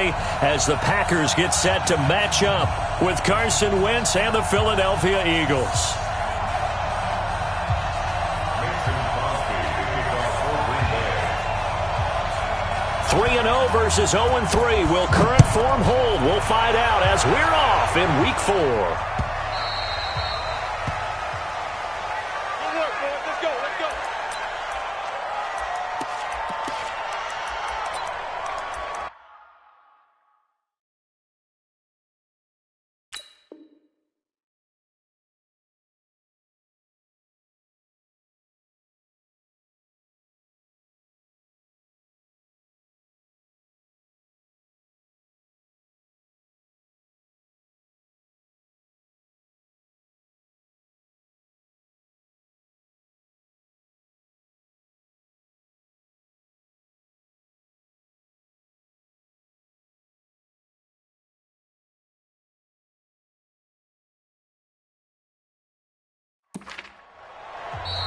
today as the Packers get set to match up with Carson Wentz and the Philadelphia Eagles. 3-0 versus 0-3. Will current form hold? We'll find out as we're off in Week 4.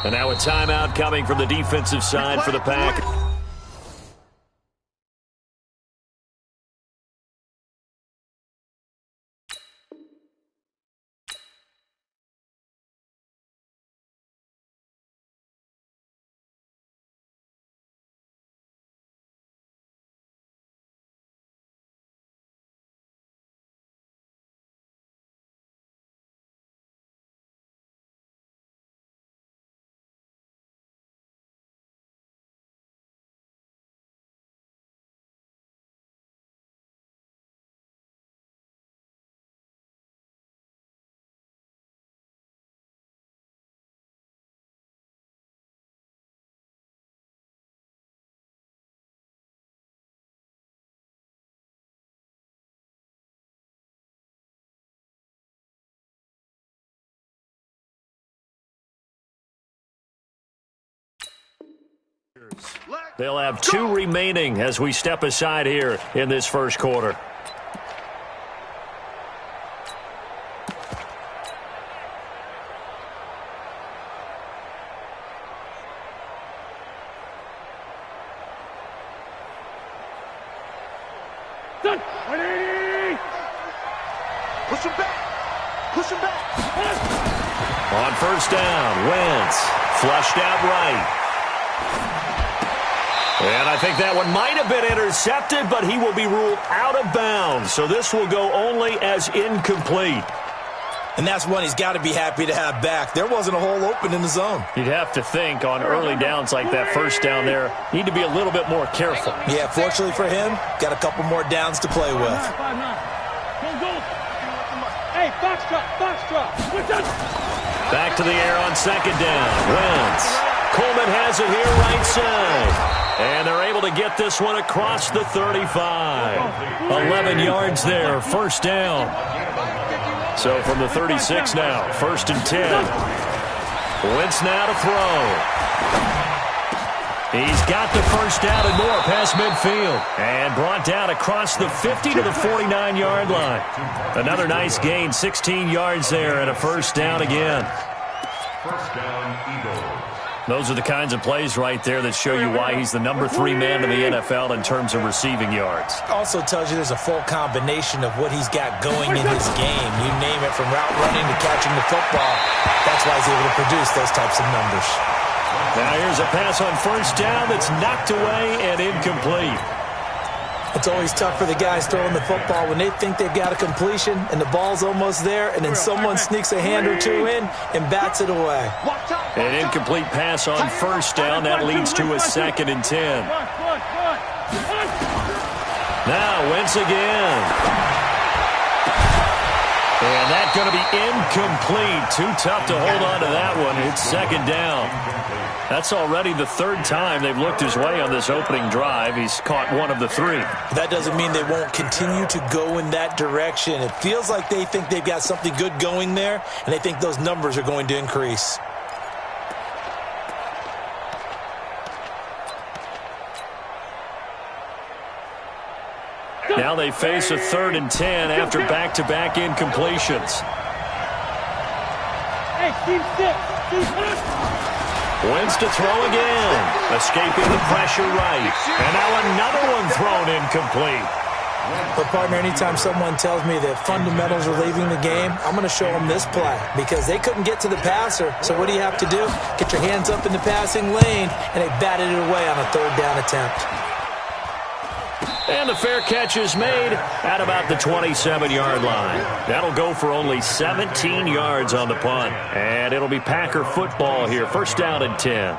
And now a timeout coming from the defensive side for the Pack. They'll have 2 remaining as we step aside here in this first quarter. Push him back. Push him back. On first down, Wentz flushed out right. And I think that one might have been intercepted, but he will be ruled out of bounds. So this will go only as incomplete. And that's one he's got to be happy to have back. There wasn't a hole open in the zone. You'd have to think on early downs like that first down there, need to be a little bit more careful. Yeah, fortunately for him, got a couple more downs to play with. Hey, box drop. Back to the air on second down. Wentz. Coleman has it here right side. And they're able to get this one across the 35. 11 yards there, first down. So from the 36 now, first and 10. Wentz now to throw. He's got the first down and more past midfield. And brought down across the 50 to the 49-yard line. Another nice gain, 16 yards there and a first down again. First down, Eagles. Those are the kinds of plays right there that show you why he's the number 3 man in the NFL in terms of receiving yards. Also tells you there's a full combination of what he's got going in his game. You name it, from route running to catching the football. That's why he's able to produce those types of numbers. Now here's a pass on first down that's knocked away and incomplete. It's always tough for the guys throwing the football when they think they've got a completion and the ball's almost there, and then someone sneaks a hand or two in and bats it away. An incomplete pass on first down. That leads to a second and 10. Now Wentz again. And that's going to be incomplete. Too tough to hold on to that one. It's second down. That's already the 3rd time they've looked his way on this opening drive. He's caught one of the 3. That doesn't mean they won't continue to go in that direction. It feels like they think they've got something good going there, and they think those numbers are going to increase. Now they face a 3rd and 10 after back-to-back incompletions. Hey, Steve, Wentz to throw again. Escaping the pressure right. And now another one thrown incomplete. But, partner, anytime someone tells me that fundamentals are leaving the game, I'm going to show them this play because they couldn't get to the passer. So what do you have to do? Get your hands up in the passing lane, and they batted it away on a third down attempt. And the fair catch is made at about the 27-yard line. That'll go for only 17 yards on the punt. And it'll be Packer football here. First down and 10.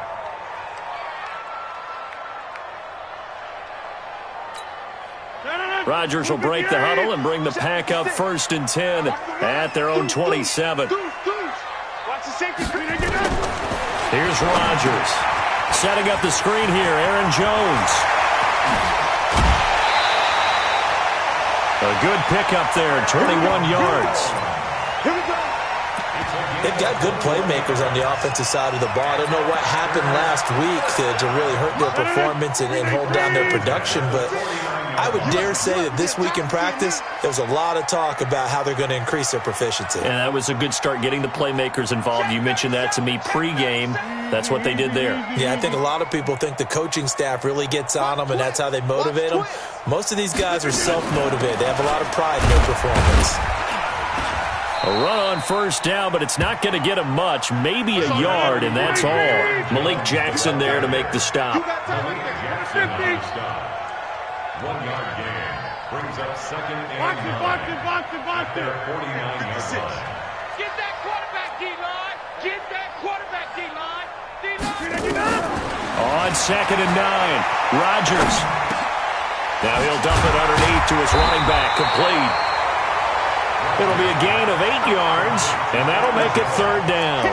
Rodgers will break the huddle and bring the Pack up first and 10 at their own 27. Here's Rodgers. Setting up the screen here, Aaron Jones. A good pickup there, 21 yards. They've got good playmakers on the offensive side of the ball. I don't know what happened last week to really hurt their performance and hold down their production, but I would dare say that this week in practice, there's a lot of talk about how they're going to increase their proficiency. And that was a good start, getting the playmakers involved. You mentioned that to me pregame. That's what they did there. Yeah, I think a lot of people think the coaching staff really gets on them, and that's how they motivate them. Most of these guys are self-motivated. They have a lot of pride in their performance. A run on first down, but it's not going to get him much. Maybe a yard, and that's all. Malik Jackson there to make the stop. 1-yard gain brings up second and 9. At their 49-yard line. Get that quarterback, D-line. Get that quarterback, D-line. D-line. On second and 9, Rodgers. Now he'll dump it underneath to his running back, complete. It'll be a gain of 8 yards, and that'll make it third down.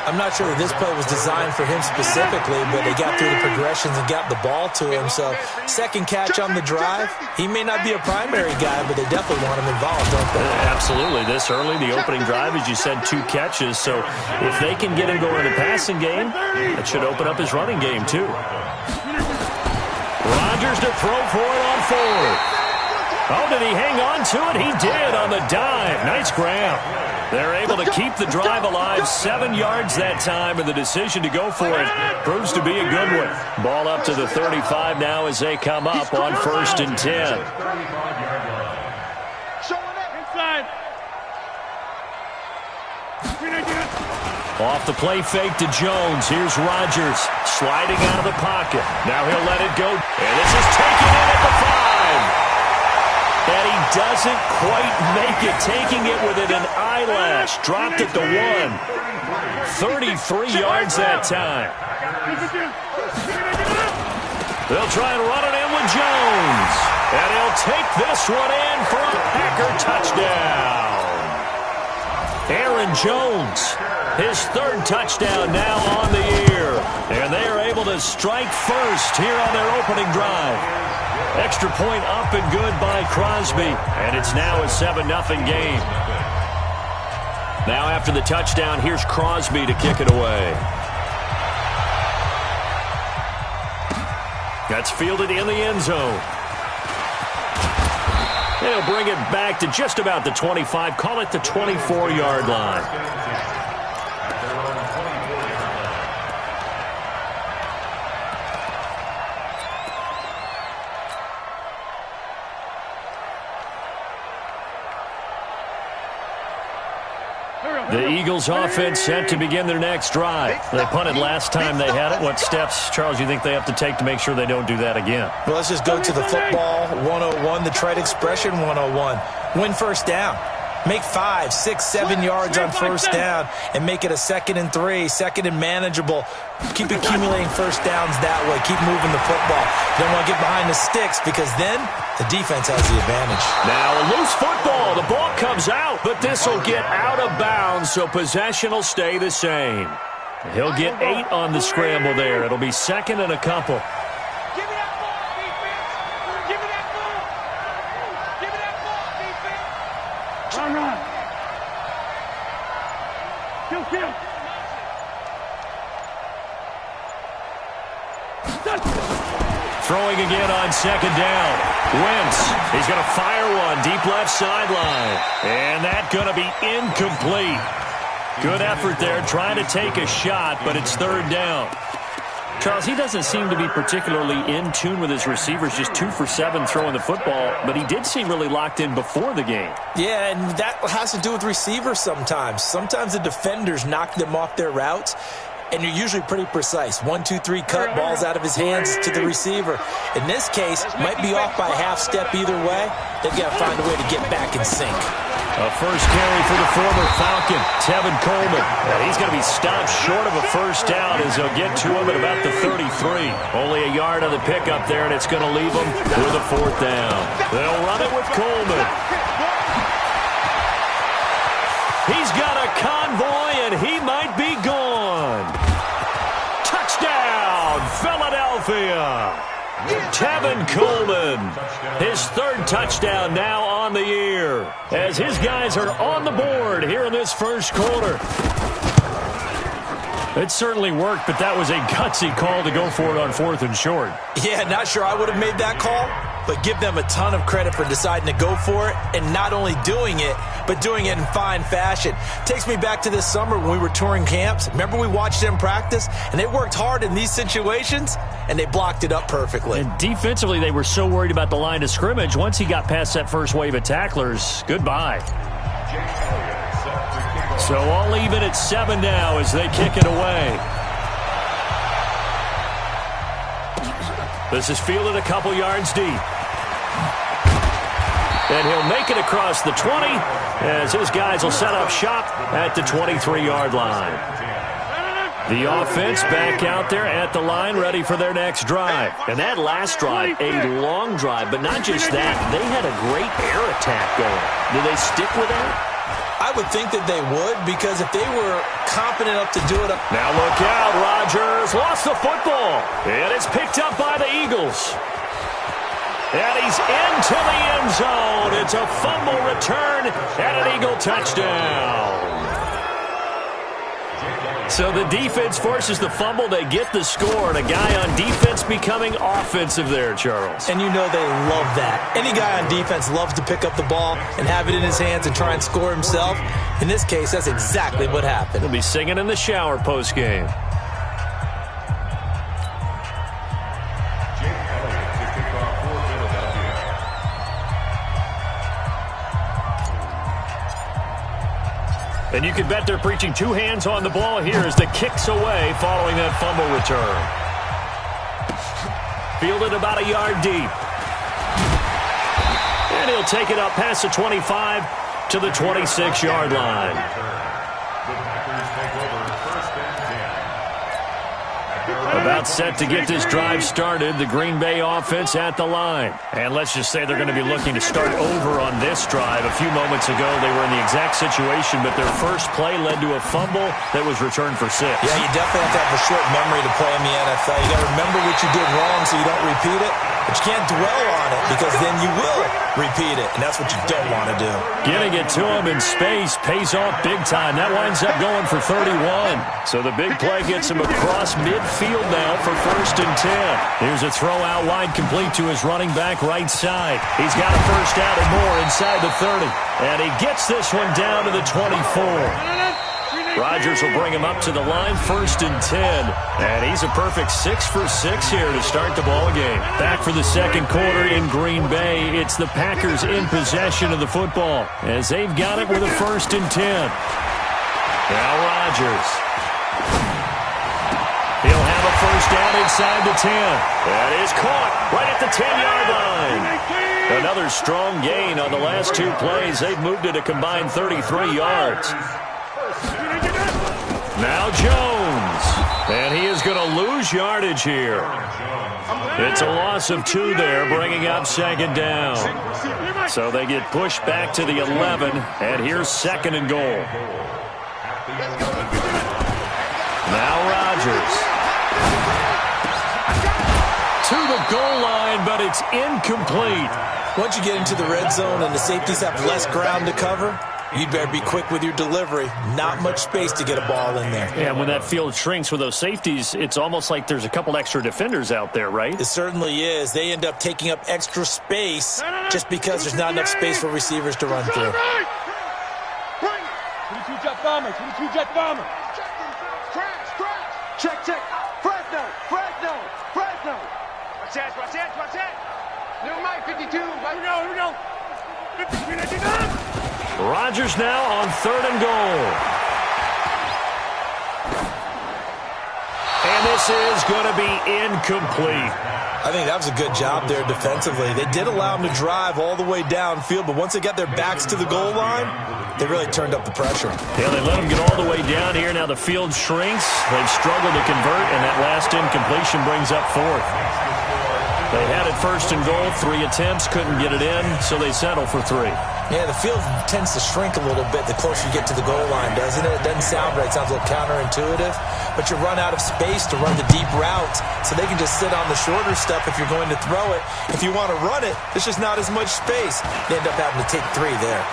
I'm not sure that this play was designed for him specifically, but they got through the progressions and got the ball to him. So, second catch on the drive. He may not be a primary guy, but they definitely want him involved, don't they? Absolutely. This early, the opening drive, as you said, 2 catches. So, if they can get him going in the passing game, that should open up his running game, too. Rodgers to throw for it on forward. Oh, did he hang on to it? He did on the dive. Nice grab. They're able to keep the drive alive, 7 yards that time, and the decision to go for it proves to be a good one. Ball up to the 35 now as they come up on first and 10. Inside. Off the play fake to Jones. Here's Rodgers sliding out of the pocket. Now he'll let it go, and this is taken in at the 5. And he doesn't quite make it, taking it within an eyelash. Dropped at the 1. 33 yards that time. They'll try and run it in with Jones. And he'll take this one in for a Packer touchdown. Aaron Jones, his 3rd touchdown now on the year. And they are able to strike first here on their opening drive. Extra point up and good by Crosby, and it's now a 7-0 game. Now after the touchdown, here's Crosby to kick it away. That's fielded in the end zone. They'll bring it back to just about the 25, call it the 24-yard line. The Eagles offense set to begin their next drive. They punted last time they had it. What steps, Charles, you think they have to take to make sure they don't do that again? Well, let's just go to the football 101, the trade expression 101. Win first down. Make 5, 6, 7 yards on first down and make it a 2nd and 3, 2nd and manageable. Keep accumulating first downs that way. Keep moving the football. You don't want to get behind the sticks because then the defense has the advantage. Now a loose football. The ball comes out, but this will get out of bounds, so possession will stay the same. He'll get 8 on the scramble there. It'll be 2nd and a couple. Give me that ball, defense. Give me that ball. Give me that ball, defense. Run. Kill. Throwing again on 2nd down. Wentz, he's going to fire one deep left sideline. And that's going to be incomplete. Good effort there trying to take a shot, but it's 3rd down. Charles, he doesn't seem to be particularly in tune with his receivers, just 2 for 7 throwing the football, but he did seem really locked in before the game. Yeah, and that has to do with receivers sometimes. Sometimes the defenders knock them off their routes, and you're usually pretty precise. 1, 2, 3, cut, balls out of his hands to the receiver. In this case, might be off by a half step either way. They've got to find a way to get back in sync. A first carry for the former Falcon, Tevin Coleman. And he's going to be stopped short of a first down as they'll get to him at about the 33. Only a yard on the pickup there, and it's going to leave him with a 4th down. They'll run it with Coleman. He's got a convoy, and he might be gone. Touchdown, Philadelphia. Tevin Coleman, his 3rd touchdown now on the year, as his guys are on the board here in this first quarter. It certainly worked, but that was a gutsy call to go for it on 4th and short. Yeah, not sure I would have made that call, but give them a ton of credit for deciding to go for it and not only doing it, but doing it in fine fashion. Takes me back to this summer when we were touring camps. Remember we watched them practice, and they worked hard in these situations, and they blocked it up perfectly. And defensively, they were so worried about the line of scrimmage. Once he got past that first wave of tacklers, goodbye. So all even at 7 now as they kick it away. This is fielded a couple yards deep. And he'll make it across the 20 as his guys will set up shop at the 23-yard line. The offense back out there at the line, ready for their next drive. And that last drive, a long drive, but not just that. They had a great air attack going. Do they stick with that? I would think that they would, because if they were competent enough to do it. Now look out, Rodgers lost the football. And it's picked up by the Eagles. And he's into the end zone. It's a fumble return and an Eagle touchdown. So the defense forces the fumble. They get the score, and a guy on defense becoming offensive there, Charles. And you know they love that. Any guy on defense loves to pick up the ball and have it in his hands and try and score himself. In this case, that's exactly what happened. He'll be singing in the shower post-game. And you can bet they're preaching 2 hands on the ball here as the kick's away following that fumble return. Fielded about a yard deep. And he'll take it up past the 25 to the 26-yard line. About set to get this drive started, the Green Bay offense at the line. And let's just say they're going to be looking to start over on this drive. A few moments ago, they were in the exact situation, but their first play led to a fumble that was returned for 6. Yeah, you definitely have to have a short memory to play in the NFL. You got to remember what you did wrong so you don't repeat it, but you can't dwell on it because then you will repeat it, and that's what you don't want to do. Getting it to him in space pays off big time. That winds up going for 31. So the big play gets him across midfield now for 1st and 10. Here's a throw out wide complete to his running back right side. He's got a first down and more inside the 30. And he gets this one down to the 24. Rodgers will bring him up to the line, 1st and 10. And he's a perfect 6 for 6 here to start the ball game. Back for the second quarter in Green Bay. It's the Packers in possession of the football as they've got it with a 1st and 10. Now Rodgers. He'll have a first down inside the 10. That is caught right at the 10-yard line. Another strong gain on the last 2 plays. They've moved it a combined 33 yards. Now Jones. And he is going to lose yardage here. It's a loss of 2 there, bringing up 2nd down. So they get pushed back to the 11, and here's 2nd and goal. Now Rodgers. To the goal line, but it's incomplete. Once you get into the red zone and the safeties have less ground to cover, you'd better be quick with your delivery. Not much space to get a ball in there. Yeah, when that field shrinks with those safeties, it's almost like there's a couple extra defenders out there, right? It certainly is. They end up taking up extra space just because there's not enough space for receivers to run through. 22 jet bomber, 22 jet bomber. Check. Fresno. Rodgers now on 3rd and goal. And this is going to be incomplete. I think that was a good job there defensively. They did allow them to drive all the way downfield, but once they got their backs to the goal line, they really turned up the pressure. Yeah, they let them get all the way down here. Now the field shrinks. They've struggled to convert, and that last incompletion brings up 4th. They had it 1st and goal, 3 attempts, couldn't get it in, so they settle for 3. Yeah, the field tends to shrink a little bit the closer you get to the goal line, doesn't it? It doesn't sound right. It sounds a little counterintuitive. But you run out of space to run the deep routes, so they can just sit on the shorter stuff if you're going to throw it. If you want to run it, there's just not as much space. They end up having to take 3 there.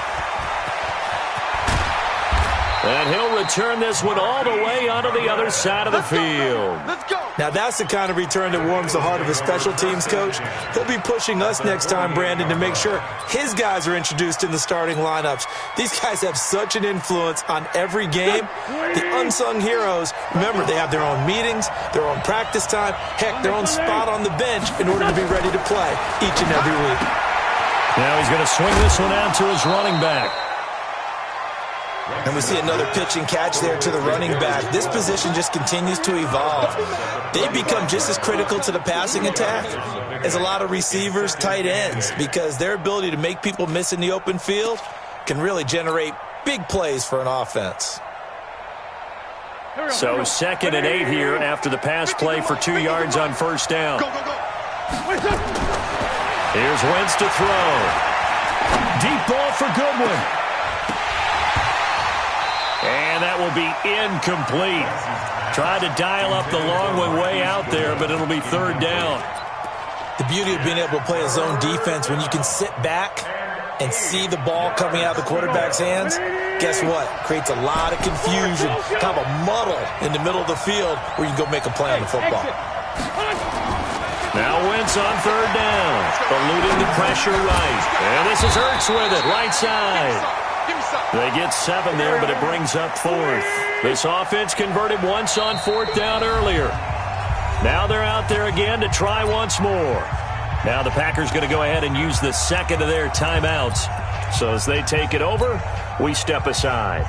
And he'll return this one all the way onto the other side of the field. Let's go. Now, that's the kind of return that warms the heart of a special teams coach. He'll be pushing us next time, Brandon, to make sure his guys are introduced in the starting lineups. These guys have such an influence on every game. The unsung heroes, remember, they have their own meetings, their own practice time, heck, their own spot on the bench in order to be ready to play each and every week. Now he's going to swing this one out to his running back. And we see another pitch and catch there to the running back. This position just continues to evolve. They become just as critical to the passing attack as a lot of receivers, tight ends, because their ability to make people miss in the open field can really generate big plays for an offense. So 2nd and 8 here after the pass play for 2 yards on 1st down. Here's Wentz to throw. Deep ball for Goodwin. And that will be incomplete. Tried to dial up the long one way out there, but it'll be 3rd down. The beauty of being able to play a zone defense when you can sit back and see the ball coming out of the quarterback's hands, guess what? Creates a lot of confusion, kind of a muddle in the middle of the field where you can go make a play on the football. Now Wentz on 3rd down, eluding the pressure right. And this is Ertz with it, right side. They get 7 there, but it brings up 4th. This offense converted once on 4th down earlier. Now they're out there again to try once more. Now the Packers going to go ahead and use the 2nd of their timeouts. So as they take it over, we step aside.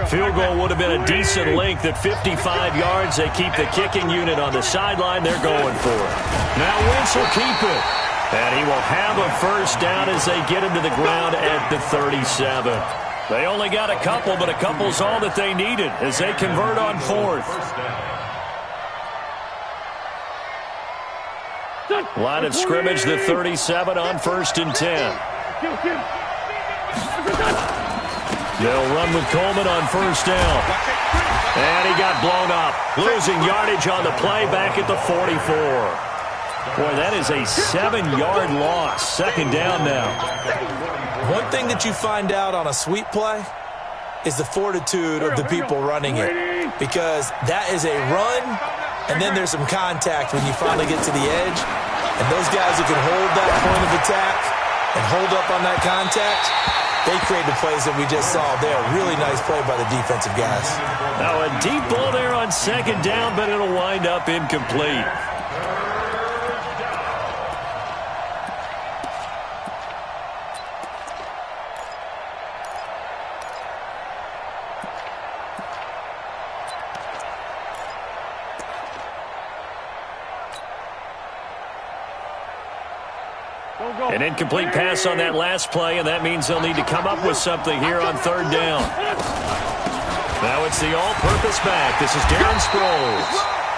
Field goal would have been a decent length at 55 yards. They keep the kicking unit on the sideline. They're going for it. Now Wentz will keep it. And he will have a 1st down as they get him to the ground at the 37. They only got a couple, but a couple's all that they needed as they convert on 4th. Line of scrimmage, the 37 on 1st and 10. They'll run with Coleman on 1st down. And he got blown up. Losing yardage on the play back at the 44. Boy, that is a 7-yard loss. 2nd down now. One thing that you find out on a sweep play is the fortitude of the people running it. Because that is a run, and then there's some contact when you finally get to the edge. And those guys who can hold that point of attack and hold up on that contact, they create the plays that we just saw there. Really nice play by the defensive guys. Now a deep ball there on 2nd down, but it'll wind up incomplete. An incomplete pass on that last play, and that means they'll need to come up with something here on 3rd down. Now it's the all-purpose back. This is Darren Sproles.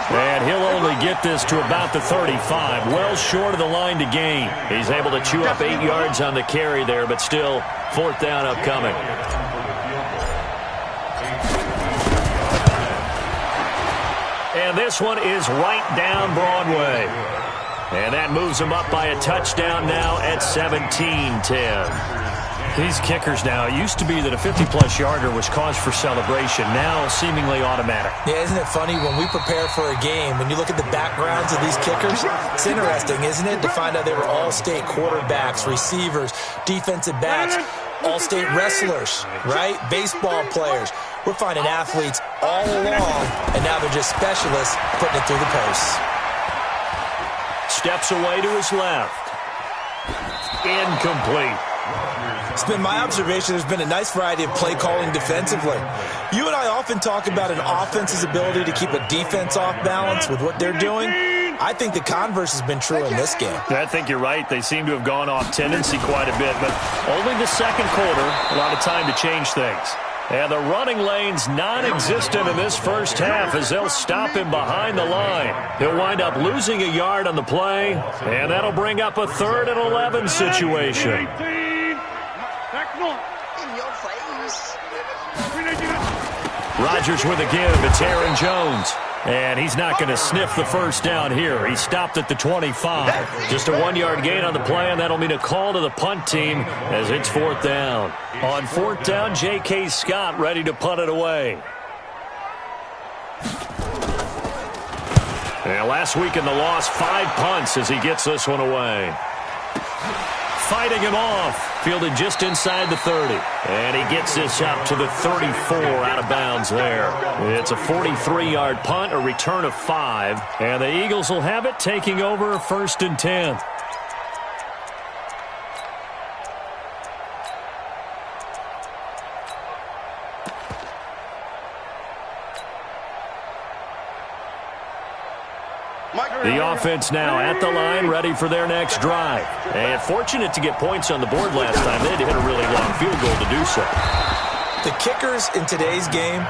And he'll only get this to about the 35, well short of the line to gain. He's able to chew up 8 yards on the carry there, but still 4th down upcoming. And this one is right down Broadway. And that moves them up by a touchdown now at 17-10. These kickers now, it used to be that a 50-plus yarder was cause for celebration. Now seemingly automatic. Yeah, isn't it funny when we prepare for a game, when you look at the backgrounds of these kickers, it's interesting, isn't it, to find out they were all-state quarterbacks, receivers, defensive backs, all-state wrestlers, right? Baseball players. We're finding athletes all along, and now they're just specialists putting it through the posts. Steps away to his left. incomplete. It's been my observation there's been a nice variety of play calling defensively. You and I often talk about an offense's ability to keep a defense off balance with what they're doing. I think the converse has been true in this game. I think you're right. They seem to have gone off tendency quite a bit, but only the second quarter, a lot of time to change things. And the running lane's non-existent in this first half as they'll stop him behind the line. He'll wind up losing a yard on the play, and that'll bring up a 3rd and 11 situation. Rodgers with a give. It's Aaron Jones. And he's not going to sniff the first down here. He stopped at the 25. Just a 1-yard gain on the play, and that'll mean a call to the punt team as it's 4th down. On 4th down, J.K. Scott ready to punt it away. And last week in the loss, 5 punts as he gets this one away. Fighting him off. Fielded just inside the 30. And he gets this up to the 34 out of bounds there. It's a 43-yard punt, a return of 5. And the Eagles will have it, taking over 1st and 10. The offense now at the line, ready for their next drive. And fortunate to get points on the board last time. They had to hit a really long field goal to do so. The kickers in today's game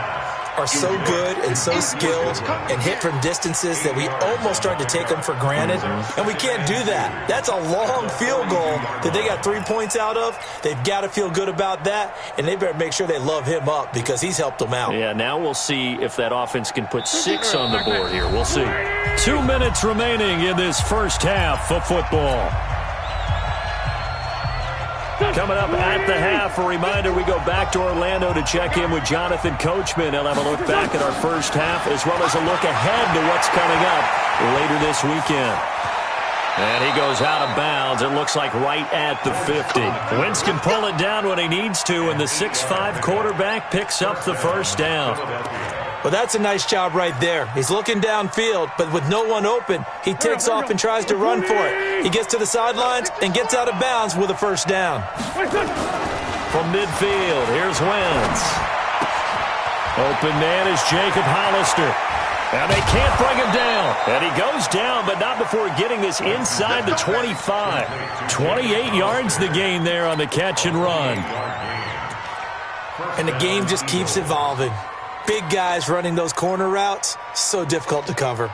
are so good and so skilled and hit from distances that we almost start to take them for granted. And we can't do that. That's a long field goal that they got 3 points out of. They've got to feel good about that, and they better make sure they love him up because he's helped them out. Yeah, now we'll see if that offense can put 6 on the board here. We'll see. 2 minutes remaining in this first half of football. Coming up at the half, a reminder, we go back to Orlando to check in with Jonathan Coachman. He'll have a look back at our first half as well as a look ahead to what's coming up later this weekend. And he goes out of bounds. It looks like right at the 50. Wentz can pull it down when he needs to, and the 6'5" quarterback picks up the first down. Well, that's a nice job right there. He's looking downfield, but with no one open, he takes off and tries to run for it. He gets to the sidelines and gets out of bounds with a first down. From midfield, here's Wentz. Open man is Jacob Hollister. And they can't bring him down. And he goes down, but not before getting this inside the 25. 28 yards the gain there on the catch and run. And the game just keeps evolving. Big guys running those corner routes, so difficult to cover.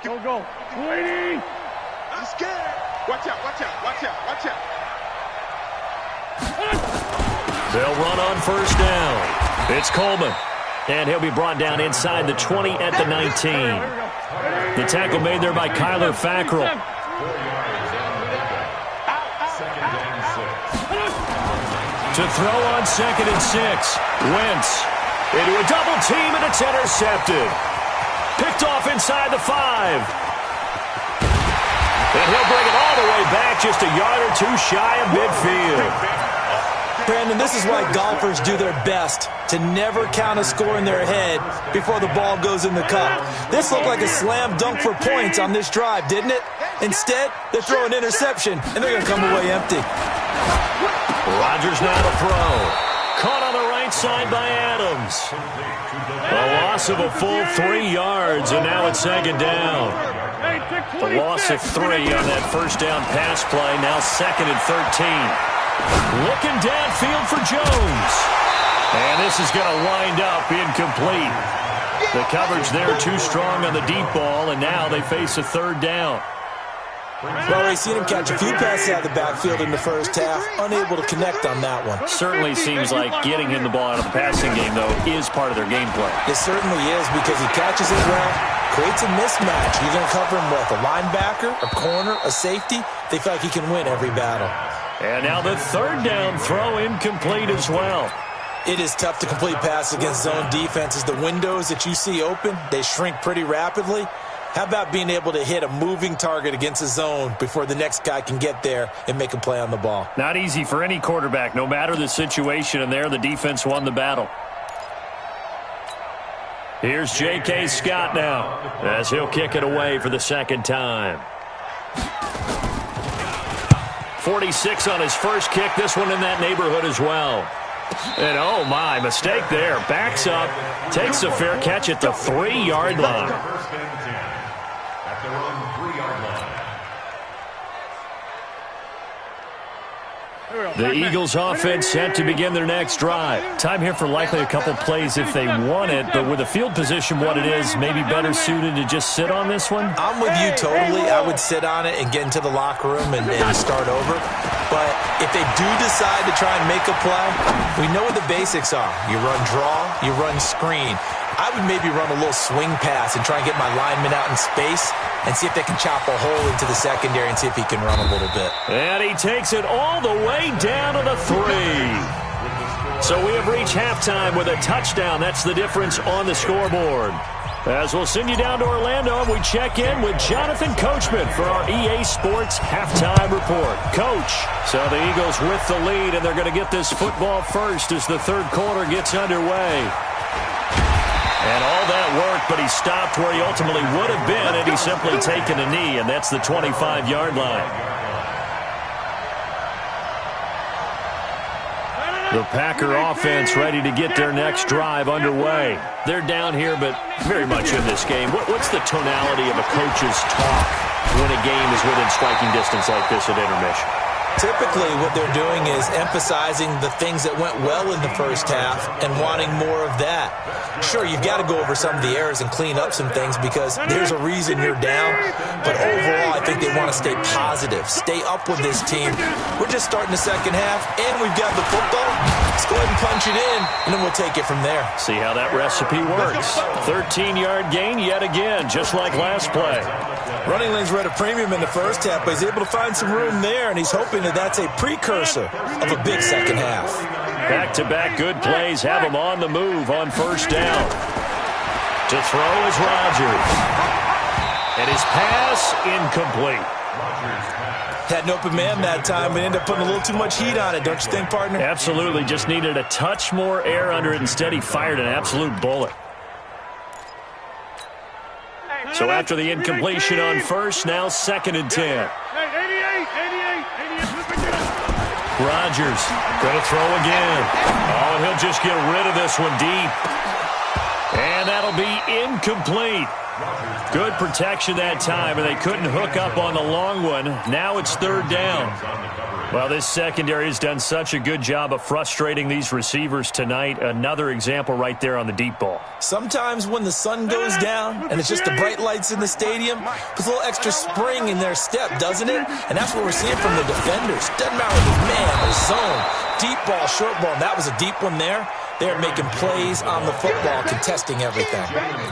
Go. Waiting. I'm scared. Watch out. They'll run on first down. It's Coleman. And he'll be brought down inside the 20 at the 19. The tackle made there by Kyler Fackrell. To throw on 2nd and 6. Wentz into a double team, and it's intercepted. Picked off inside the 5. And he'll bring it all the way back, just a yard or 2 shy of midfield. Brandon, this is why golfers do their best to never count a score in their head before the ball goes in the cup. This looked like a slam dunk for points on this drive, didn't it? Instead, they're throwing interception, and they're going to come away empty. Rodgers now to throw. Caught on the right side by Adams. A loss of a full 3 yards, and now it's 2nd down. The loss of 3 on that first down pass play, now 2nd and 13. Looking downfield for Jones. And this is going to wind up incomplete. The coverage there too strong on the deep ball, and now they face a 3rd down. Well, we've seen him catch a few passes out of the backfield in the first half, unable to connect on that one. Certainly seems like getting him the ball out of the passing game, though, is part of their game plan. It certainly is because he catches it well, creates a mismatch. You're going to cover him with a linebacker, a corner, a safety. They feel like he can win every battle. And now the 3rd down throw incomplete as well. It is tough to complete passes against zone defenses. The windows that you see open, they shrink pretty rapidly. How about being able to hit a moving target against a zone before the next guy can get there and make a play on the ball? Not easy for any quarterback, no matter the situation, and there the defense won the battle. Here's J.K. Scott now as he'll kick it away for the second time. 46 on his first kick. This one in that neighborhood as well. And oh my, mistake there. Backs up, takes a fair catch at the 3-yard line. First and 10 at their own 3-yard line. The Eagles offense set to begin their next drive. Time here for likely a couple plays if they want it, but with the field position what it is, maybe better suited to just sit on this one? I'm with you totally. I would sit on it and get into the locker room and start over. But if they do decide to try and make a play, we know what the basics are. You run draw, you run screen. I would maybe run a little swing pass and try and get my lineman out in space and see if they can chop a hole into the secondary and see if he can run a little bit. And he takes it all the way down to the 3. So we have reached halftime with a touchdown. That's the difference on the scoreboard. As we'll send you down to Orlando, we check in with Jonathan Coachman for our EA Sports Halftime Report. Coach, so the Eagles with the lead, and they're going to get this football first as the third quarter gets underway. And all that worked, but he stopped where he ultimately would have been had he simply taken a knee, and that's the 25-yard line. The Packer offense ready to get their next drive underway. They're down here, but very much in this game. What's the tonality of a coach's talk when a game is within striking distance like this at intermission? Typically, what they're doing is emphasizing the things that went well in the first half and wanting more of that. Sure, you've got to go over some of the errors and clean up some things because there's a reason you're down. But overall, I think they want to stay positive, stay up with this team. We're just starting the second half, and we've got the football. Let's go ahead and punch it in, and then we'll take it from there. See how that recipe works. 13-yard gain yet again, just like last play. Running lanes were at a premium in the first half, but he's able to find some room there, and he's hoping that that's a precursor of a big second half. Back-to-back good plays have him on the move on first down. To throw is Rodgers. And his pass incomplete. Had an open man that time, but ended up putting a little too much heat on it, don't you think, partner? Absolutely. Just needed a touch more air under it. Instead, he fired an absolute bullet. So after the incompletion on first, now 2nd and 10. Rodgers going to throw again. Oh, and he'll just get rid of this one deep. And that'll be incomplete. Good protection that time, and they couldn't hook up on the long one. Now it's 3rd down. Well, this secondary has done such a good job of frustrating these receivers tonight. Another example right there on the deep ball. Sometimes when the sun goes down and it's just the bright lights in the stadium, puts a little extra spring in their step, doesn't it? And that's what we're seeing from the defenders. Doesn't matter if it's man or zone, deep ball, short ball. That was a deep one there. They're making plays on the football, contesting everything.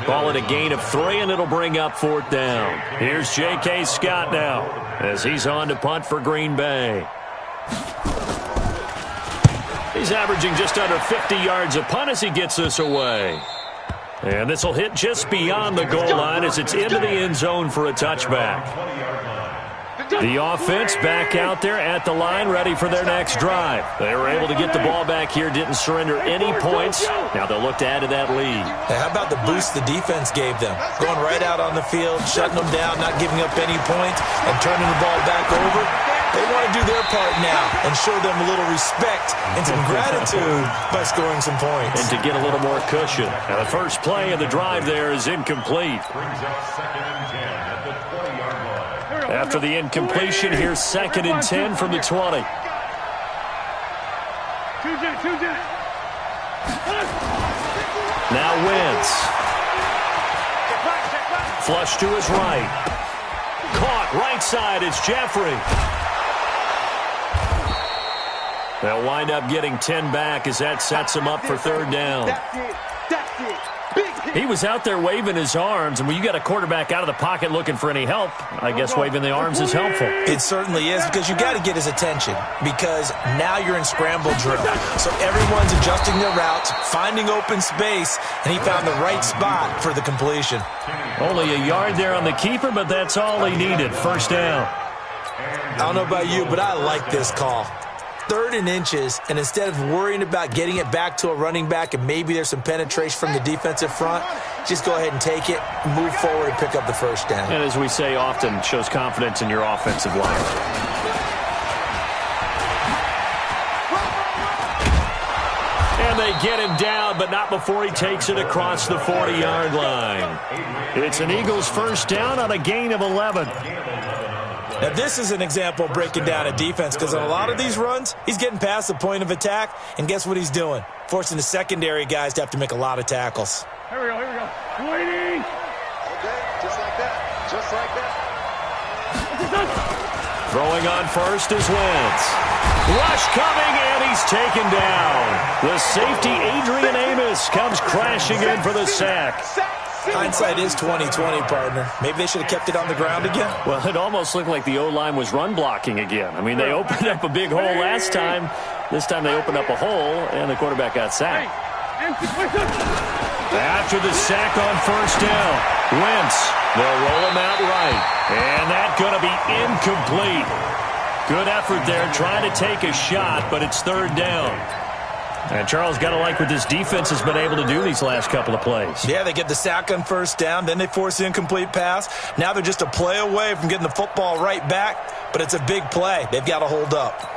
Ball at a gain of 3, and it'll bring up 4th down. Here's J.K. Scott now as he's on to punt for Green Bay. He's averaging just under 50 yards a punt as he gets this away. And this will hit just beyond the goal line as it's into the end zone for a touchback. The offense back out there at the line, ready for their next drive. They were able to get the ball back here, didn't surrender any points. Now they'll look to add to that lead. Hey, how about the boost the defense gave them? Going right out on the field, shutting them down, not giving up any points, and turning the ball back over. They want to do their part now and show them a little respect and some gratitude by scoring some points. And to get a little more cushion. Now the first play of the drive there is incomplete. Brings up 2nd and 10 at the 20-yard line. After the incompletion, here's 2nd and 10 from the 20. Now Wentz. Flush to his right. Caught right side, it's Jeffrey. They'll wind up getting 10 back as that sets him up for 3rd down. He was out there waving his arms, and when you got a quarterback out of the pocket looking for any help, I guess waving the arms is helpful. It certainly is, because you got to get his attention, because now you're in scramble drill. So everyone's adjusting their routes, finding open space, and he found the right spot for the completion. Only a yard there on the keeper, but that's all he needed. 1st down. I don't know about you, but I like this call. 3rd and inches, and instead of worrying about getting it back to a running back and maybe there's some penetration from the defensive front, just go ahead and take it, move forward, and pick up the first down. And as we say often, shows confidence in your offensive line. And they get him down, but not before he takes it across the 40-yard line. It's an Eagles first down on a gain of 11. Now, this is an example of breaking down a defense because on a lot of these runs, he's getting past the point of attack, and guess what he's doing? Forcing the secondary guys to have to make a lot of tackles. Here we go, here we go. Waiting. Okay, just like that. Just like that. Throwing on first is Wentz. Rush coming, and he's taken down. The safety, Adrian Amos, comes crashing in for the sack. Hindsight is 20/20, partner. Maybe they should have kept it on the ground again. Well, it almost looked like the O-line was run blocking again. I mean, they opened up a big hole last time. This time they opened up a hole, and the quarterback got sacked. After the sack on first down, Wentz, they'll roll him out right. And that's going to be incomplete. Good effort there, trying to take a shot, but it's third down. And Charles, got to like what this defense has been able to do these last couple of plays. Yeah, they get the sack on first down, then they force the incomplete pass. Now they're just a play away from getting the football right back, but it's a big play. They've got to hold up.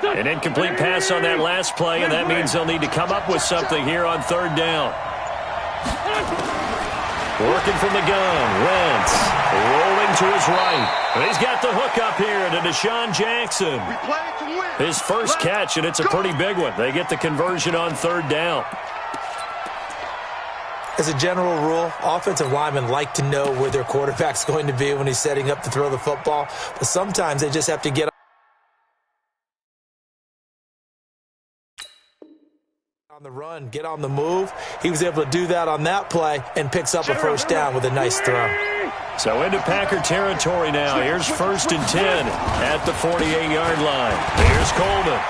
An incomplete pass on that last play, and that means they'll need to come up with something here on third down. Working from the gun, Wentz rolling to his right. And he's got the hook up here to Deshaun Jackson. His first catch, and it's a pretty big one. They get the conversion on third down. As a general rule, offensive linemen like to know where their quarterback's going to be when he's setting up to throw the football. But sometimes they just have to get on the run, get on the move. He was able to do that on that play and picks up a first down with a nice throw. So into Packer territory now. Here's 1st and 10 at the 48-yard line. Here's Coleman.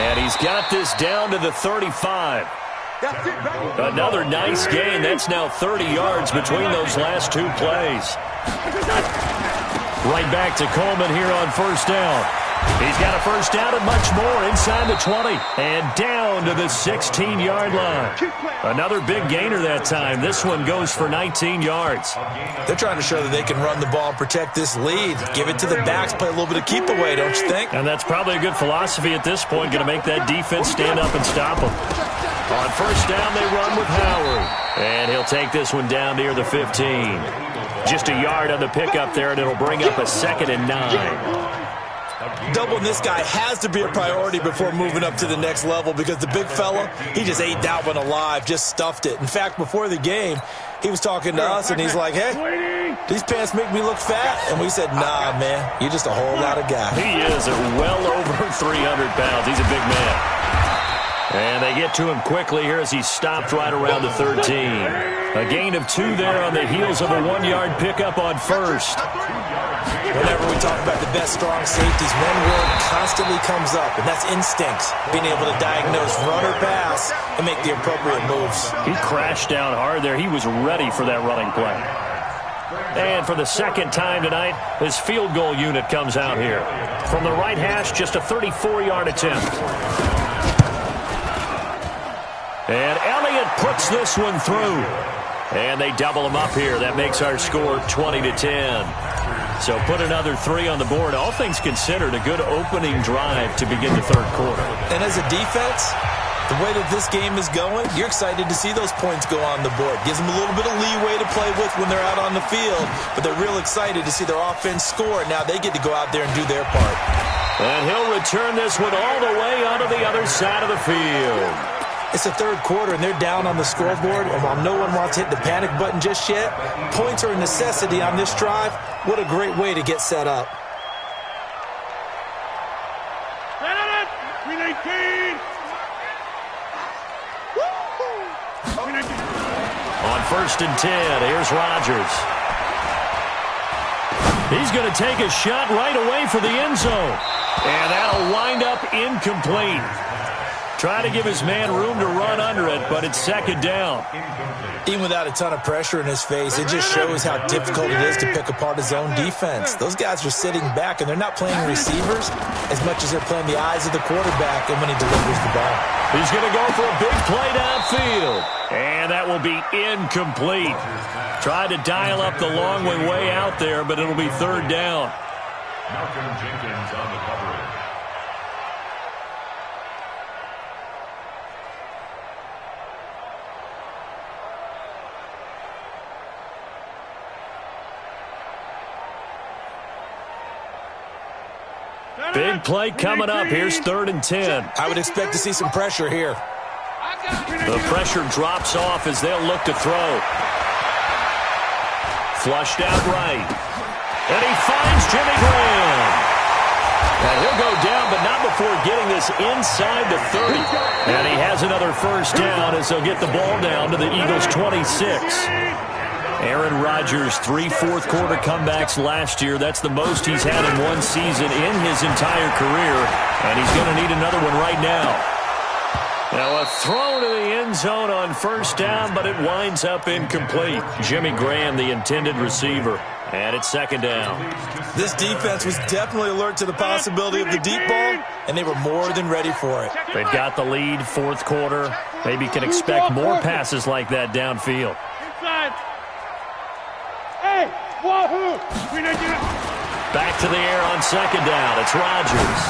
And he's got this down to the 35. Another nice gain. That's now 30 yards between those last two plays. Right back to Coleman here on first down. He's got a first down and much more inside the 20 and down to the 16-yard line. Another big gainer that time. This one goes for 19 yards. They're trying to show that they can run the ball and protect this lead. Give it to the backs, play a little bit of keep away, don't you think? And that's probably a good philosophy at this point, going to make that defense stand up and stop them. On first down, they run with Howard. And he'll take this one down near the 15. Just a yard on the pickup there, and it'll bring up a 2nd and 9. Doubling this guy has to be a priority before moving up to the next level because the big fella, he just ate that one alive, just stuffed it. In fact, before the game, he was talking to us, and he's like, hey, these pants make me look fat. And we said, nah, man, you're just a whole lot of guy. He is well over 300 pounds. He's a big man. And they get to him quickly here as he's stopped right around the 13. A gain of 2 there on the heels of a 1-yard pickup on first. Whenever we talk about the best strong safeties, one word constantly comes up, and that's instincts. Being able to diagnose run or pass and make the appropriate moves. He crashed down hard there. He was ready for that running play. And for the second time tonight, his field goal unit comes out here. From the right hash, just a 34-yard attempt. And Elliott puts this one through. And they double him up here. That makes our score 20-10. So put another 3 on the board. All things considered, a good opening drive to begin the third quarter. And as a defense, the way that this game is going, you're excited to see those points go on the board. Gives them a little bit of leeway to play with when they're out on the field. But they're real excited to see their offense score. Now they get to go out there and do their part. And he'll return this one all the way onto the other side of the field. It's the third quarter, and they're down on the scoreboard. And while no one wants to hit the panic button just yet, points are a necessity on this drive. What a great way to get set up. On 1st and 10, here's Rodgers. He's going to take a shot right away for the end zone. And that'll wind up incomplete. Trying to give his man room to run under it, but it's second down. Even without a ton of pressure in his face, it just shows how difficult it is to pick apart his own defense. Those guys are sitting back, and they're not playing receivers as much as they're playing the eyes of the quarterback and when he delivers the ball. He's going to go for a big play downfield, and that will be incomplete. Tried to dial up the long way out there, but it'll be third down. Malcolm Jenkins on the coverage. Big play coming up. Here's 3rd and 10. I would expect to see some pressure here. The pressure drops off as they'll look to throw. Flushed out right. And he finds Jimmy Graham. And he'll go down, but not before getting this inside the 30. And he has another first down as they'll get the ball down to the Eagles' 26. Aaron Rodgers, 3 fourth-quarter comebacks last year. That's the most he's had in one season in his entire career. And he's going to need another one right now. Now a throw to the end zone on first down, but it winds up incomplete. Jimmy Graham, the intended receiver. And it's second down. This defense was definitely alert to the possibility of the deep ball, and they were more than ready for it. They've got the lead, fourth quarter. Maybe can expect more passes like that downfield. Inside. Hey, wahoo! Back to the air on second down. It's Rodgers.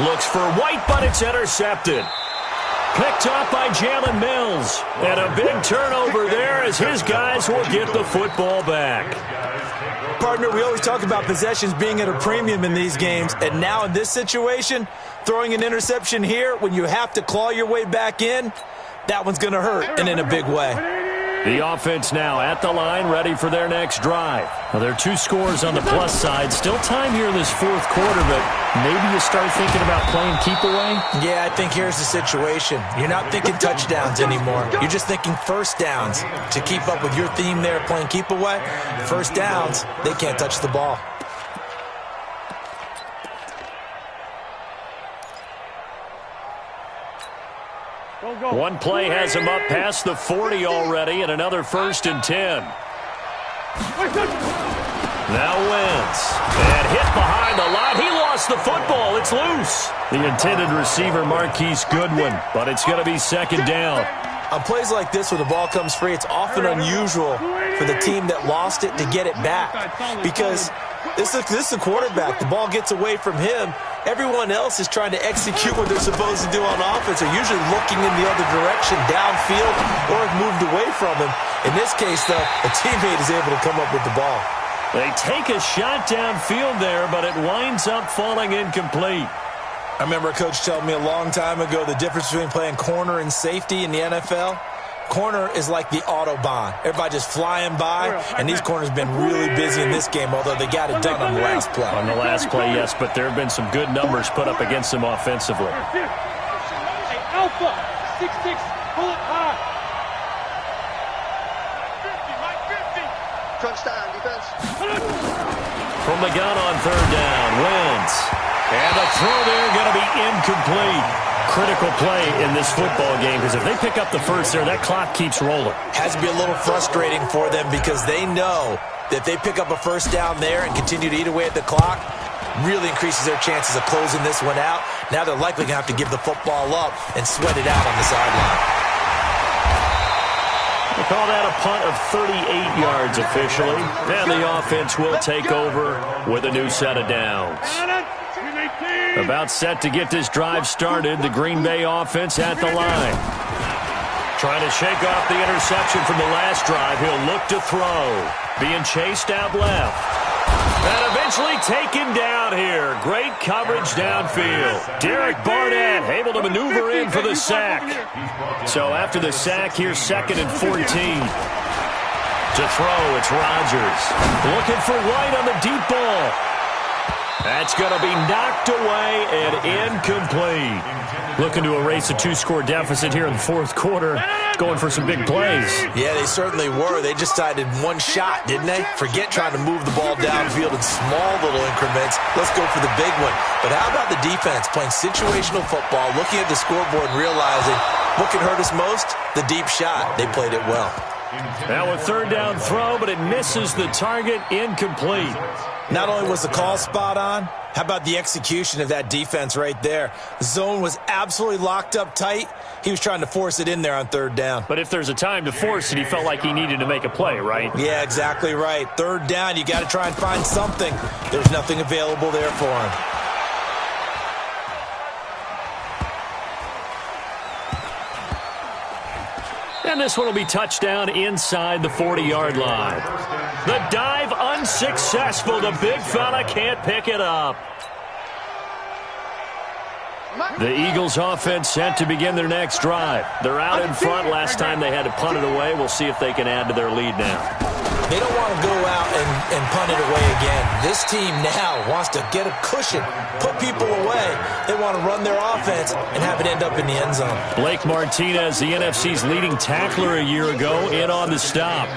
Looks for White, but it's intercepted. Picked up by Jalen Mills. And a big turnover there as his guys will get the football back. Partner, we always talk about possessions being at a premium in these games. And now in this situation, throwing an interception here when you have to claw your way back in, that one's going to hurt, and in a big way. The offense now at the line, ready for their next drive. Well, there are 2 scores on the plus side. Still time here in this fourth quarter, but maybe you start thinking about playing keep away? Yeah, I think here's the situation. You're not thinking touchdowns anymore. You're just thinking first downs. To keep up with your theme there, playing keep away, first downs, they can't touch the ball. One play has him up past the 40 already, and another 1st and 10. Now Wentz. And hit behind the line. He lost the football. It's loose. The intended receiver, Marquise Goodwin, but it's going to be second down. On plays like this where the ball comes free, it's often unusual for the team that lost it to get it back. Because this is the quarterback. The ball gets away from him. Everyone else is trying to execute what they're supposed to do on offense. They're usually looking in the other direction, downfield, or have moved away from him. In this case, though, a teammate is able to come up with the ball. They take a shot downfield there, but it winds up falling incomplete. I remember a coach telling me a long time ago the difference between playing corner and safety in the NFL. Corner is like the Autobahn. Everybody just flying by, and these corners have been really busy in this game, although they got it done on the last play. On the last play, yes, but there have been some good numbers put up against them offensively. Hey, Alpha, 6'6", pull it high. 50, Mike, 50. Crunch time, defense. From the gun on third down, Wentz. And the throw there going to be incomplete. Critical play in this football game because if they pick up the first there, that clock keeps rolling. Has to be a little frustrating for them because they know that if they pick up a first down there and continue to eat away at the clock, really increases their chances of closing this one out. Now they're likely going to have to give the football up and sweat it out on the sideline. They call that a punt of 38 yards officially. And the offense will take over with a new set of downs. About set to get this drive started. The Green Bay offense at the line. Trying to shake off the interception from the last drive. He'll look to throw. Being chased out left. And eventually taken down here. Great coverage downfield. Derek Barnett able to maneuver in for the sack. So after the sack, here's 2nd and 14. To throw, it's Rodgers. Looking for White on the deep ball. That's going to be knocked away and incomplete. Looking to erase a 2-score deficit here in the fourth quarter. Going for some big plays. Yeah, they certainly were. They just decided one shot, didn't they? Forget trying to move the ball downfield in small little increments. Let's go for the big one. But how about the defense playing situational football, looking at the scoreboard and realizing what can hurt us most? The deep shot. They played it well. Now a third down throw, but it misses the target, incomplete. Not only was the call spot on, how about the execution of that defense right there? The zone was absolutely locked up tight. He was trying to force it in there on third down. But if there's a time to force it, he felt like he needed to make a play, right? Yeah, exactly right. Third down, you got to try and find something. There's nothing available there for him. And this one will be touchdown inside the 40-yard line. The dive unsuccessful. The big fella can't pick it up. The Eagles offense set to begin their next drive. They're out in front. Last time they had to punt it away. We'll see if they can add to their lead now. They don't want to go out and punt it away again. This team now wants to get a cushion, put people away. They want to run their offense and have it end up in the end zone. Blake Martinez, the NFC's leading tackler a year ago, in on the stop.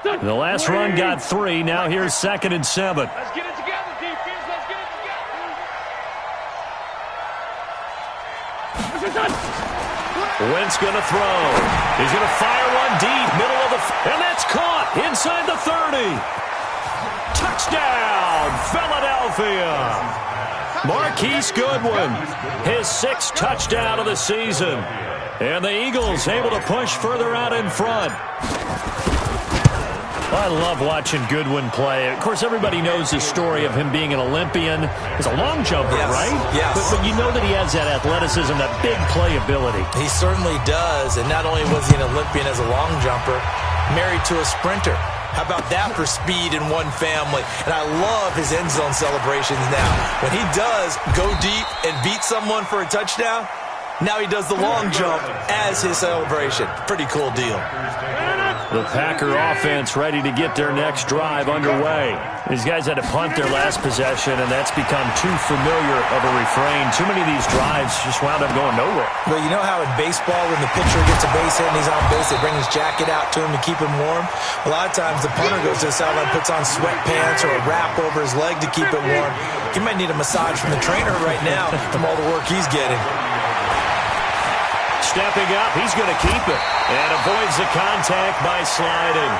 The last run got 3. Now here's 2nd and 7. Let's get it together, defense. Let's get it together. Wentz going to throw. He's going to fire one deep, middle of the... And that's caught inside the 30. Touchdown, Philadelphia. Marquise Goodwin, his 6th touchdown of the season. And the Eagles able to push further out in front. I love watching Goodwin play. Of course, everybody knows the story of him being an Olympian. He's a long jumper, yes, right? Yes. But you know that he has that athleticism, that big playability. He certainly does. And not only was he an Olympian as a long jumper, married to a sprinter. How about that for speed in one family? And I love his end zone celebrations now. When he does go deep and beat someone for a touchdown, now he does the long jump as his celebration. Pretty cool deal. The Packer offense ready to get their next drive underway. These guys had to punt their last possession, and that's become too familiar of a refrain. Too many of these drives just wound up going nowhere. Well, you know how in baseball, when the pitcher gets a base hit and he's on base, they bring his jacket out to him to keep him warm? A lot of times the punter goes to the sideline, puts on sweatpants or a wrap over his leg to keep it warm. He might need a massage from the trainer right now from all the work he's getting. Stepping up, he's going to keep it and avoids the contact by sliding.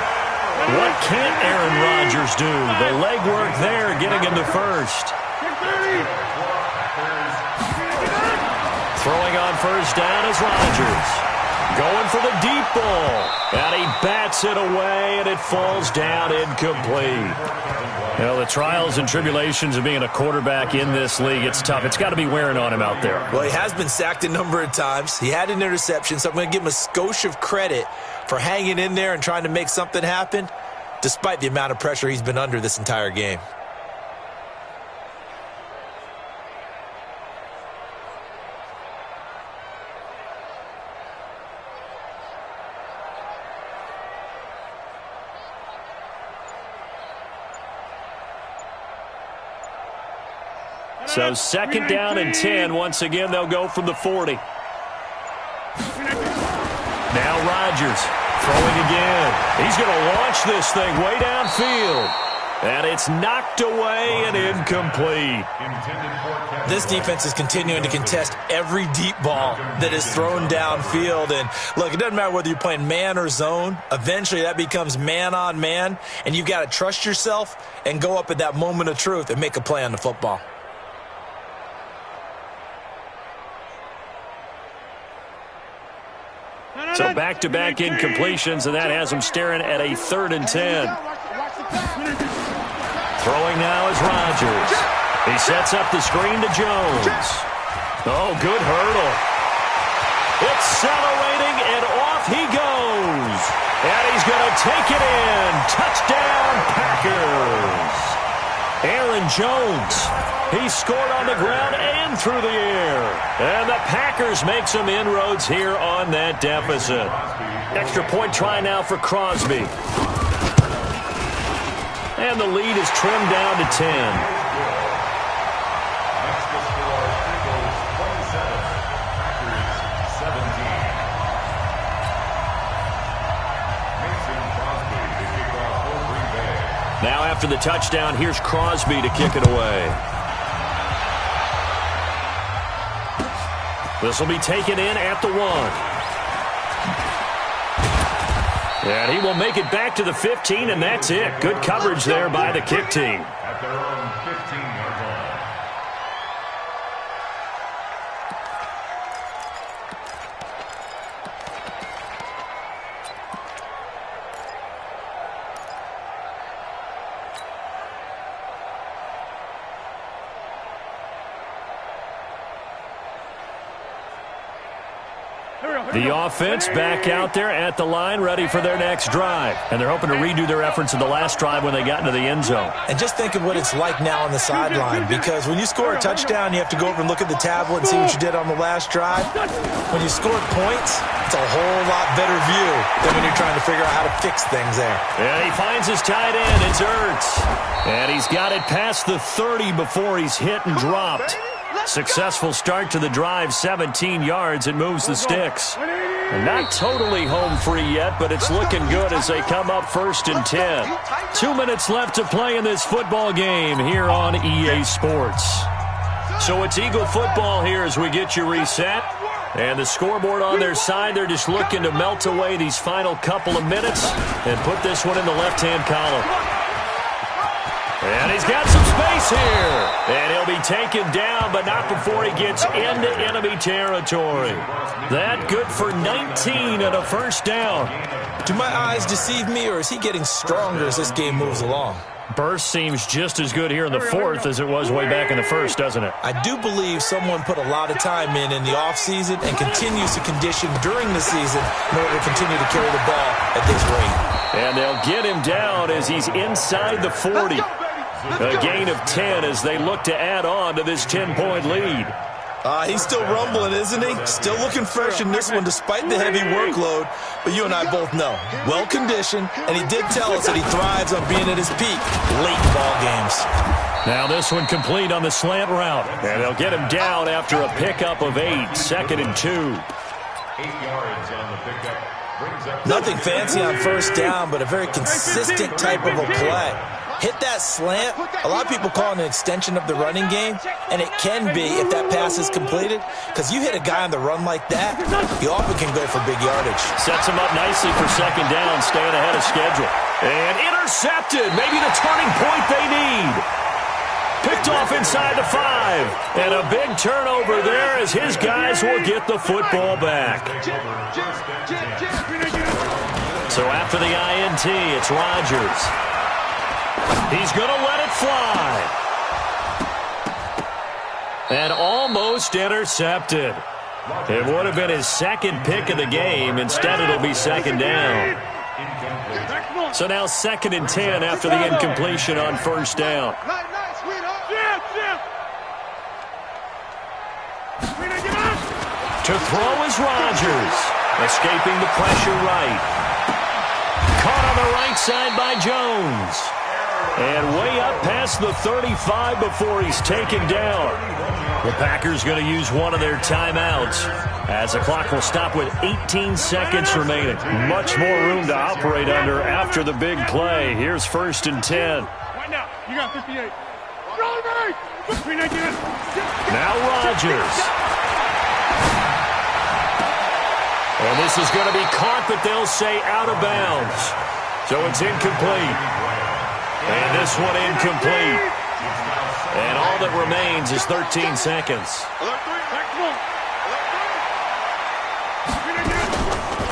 What can't Aaron Rodgers do? The legwork there, getting him to first. Throwing on first down is Rodgers. Going for the deep ball. And he bats it away, and it falls down incomplete. You know, the trials and tribulations of being a quarterback in this league, it's tough. It's got to be wearing on him out there. Well, he has been sacked a number of times. He had an interception, so I'm going to give him a skosh of credit for hanging in there and trying to make something happen, despite the amount of pressure he's been under this entire game. So 2nd down and 10. Once again, they'll go from the 40. Now Rodgers throwing again. He's going to launch this thing way downfield. And it's knocked away and incomplete. This defense is continuing to contest every deep ball that is thrown downfield. And look, it doesn't matter whether you're playing man or zone. Eventually that becomes man on man. And you've got to trust yourself and go up at that moment of truth and make a play on the football. So back-to-back incompletions, and that has him staring at a 3rd and 10. Throwing now is Rodgers. He sets up the screen to Jones. Oh, good hurdle. Accelerating, and off he goes. And he's going to take it in. Touchdown, Packers. Aaron Jones. He scored on the ground and through the air. And the Packers make some inroads here on that deficit. Extra point try now for Crosby. And the lead is trimmed down to 10. Next to score, Eagles 27, Packers 17. Mason Crosby to kick off for Green Bay. Now after the touchdown, here's Crosby to kick it away. This will be taken in at the 1. And he will make it back to the 15, and that's it. Good coverage there by the kick team. At their own 15-yard line. The offense back out there at the line, ready for their next drive. And they're hoping to redo their efforts in the last drive when they got into the end zone. And just think of what it's like now on the sideline, because when you score a touchdown, you have to go over and look at the tablet and see what you did on the last drive. When you score points, it's a whole lot better view than when you're trying to figure out how to fix things there. And he finds his tight end. It's Ertz. And he's got it past the 30 before he's hit and dropped. Successful start to the drive, 17 yards. It moves the sticks. Not totally home free yet, but it's looking good as they come up 1st and 10. 2 minutes left to play in this football game here on EA Sports. So it's Eagle football here as we get you reset. And the scoreboard on their side, they're just looking to melt away these final couple of minutes and put this one in the left-hand column. And he's got some space here. And he'll be taken down, but not before he gets into enemy territory. That good for 19 and a first down. Do my eyes deceive me, or is he getting stronger as this game moves along? Burst seems just as good here in the 4th as it was way back in the 1st, doesn't it? I do believe someone put a lot of time in the offseason and continues to condition during the season in order to continue to carry the ball at this rate. And they'll get him down as he's inside the 40. A gain of 10 as they look to add on to this 10-point lead. He's still rumbling, isn't he? Still looking fresh in this one despite the heavy workload. But you and I both know, well-conditioned, and he did tell us that he thrives on being at his peak late in ball games. Now this one complete on the slant route. And they'll get him down after a pickup of 8, 2nd and 2. 8 yards on the pickup. Nothing fancy on first down, but a very consistent type of a play. Hit that slant. A lot of people call it an extension of the running game, and it can be if that pass is completed, because you hit a guy on the run like that, you often can go for big yardage. Sets him up nicely for 2nd down, staying ahead of schedule. And intercepted, maybe the turning point they need. Picked off inside the 5, and a big turnover there as his guys will get the football back. So after the INT, it's Rodgers. He's going to let it fly. And almost intercepted. It would have been his 2nd pick of the game. Instead, it'll be 2nd down. So now 2nd and 10 after the incompletion on first down. To throw is Rodgers. Escaping the pressure right. Caught on the right side by Jones. And way up past the 35 before he's taken down. The Packers going to use one of their timeouts as the clock will stop with 18 seconds remaining. Much more room to operate under after the big play. Here's 1st and 10. Right now, you got 58. Now Rodgers. And this is going to be caught, but they'll say out of bounds. So it's incomplete. And this one incomplete. And all that remains is 13 seconds.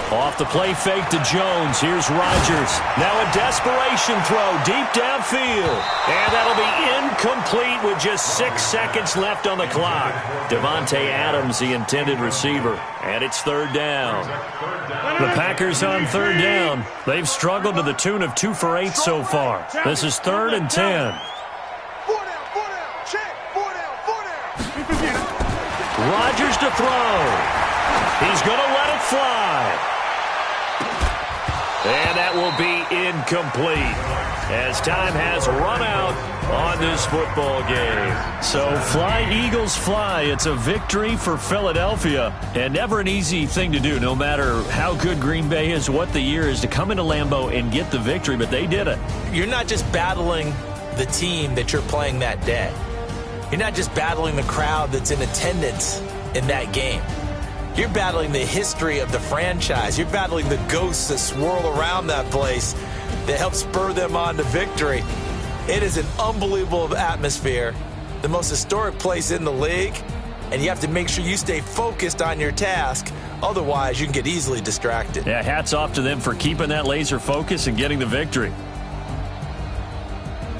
Off the play fake to Jones. Here's Rodgers. Now a desperation throw deep downfield. And that'll be incomplete with just 6 seconds left on the clock. Devontae Adams, the intended receiver. And it's 3rd down. The Packers on 3rd down. They've struggled to the tune of 2 for 8 so far. This is 3rd and 10. Rodgers to throw. He's going to let it fly. And that will be incomplete. as time has run out on this football game. So fly, Eagles, fly. It's a victory for Philadelphia, and never an easy thing to do, no matter how good Green Bay is, what the year is, to come into Lambeau and get the victory, but they did it. You're not just battling the team that you're playing that day. You're not just battling the crowd that's in attendance in that game. You're battling the history of the franchise. You're battling the ghosts that swirl around that place that help spur them on to victory. It is an unbelievable atmosphere, the most historic place in the league, and you have to make sure you stay focused on your task. Otherwise, you can get easily distracted. Yeah, hats off to them for keeping that laser focus and getting the victory.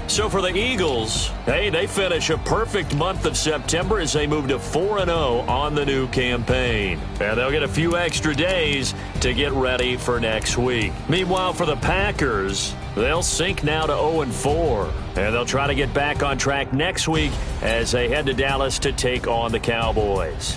So for the Eagles, hey, they finish a perfect month of September as they move to 4-0 on the new campaign. And they'll get a few extra days to get ready for next week. Meanwhile, for the Packers, they'll sink now to 0-4. And they'll try to get back on track next week as they head to Dallas to take on the Cowboys.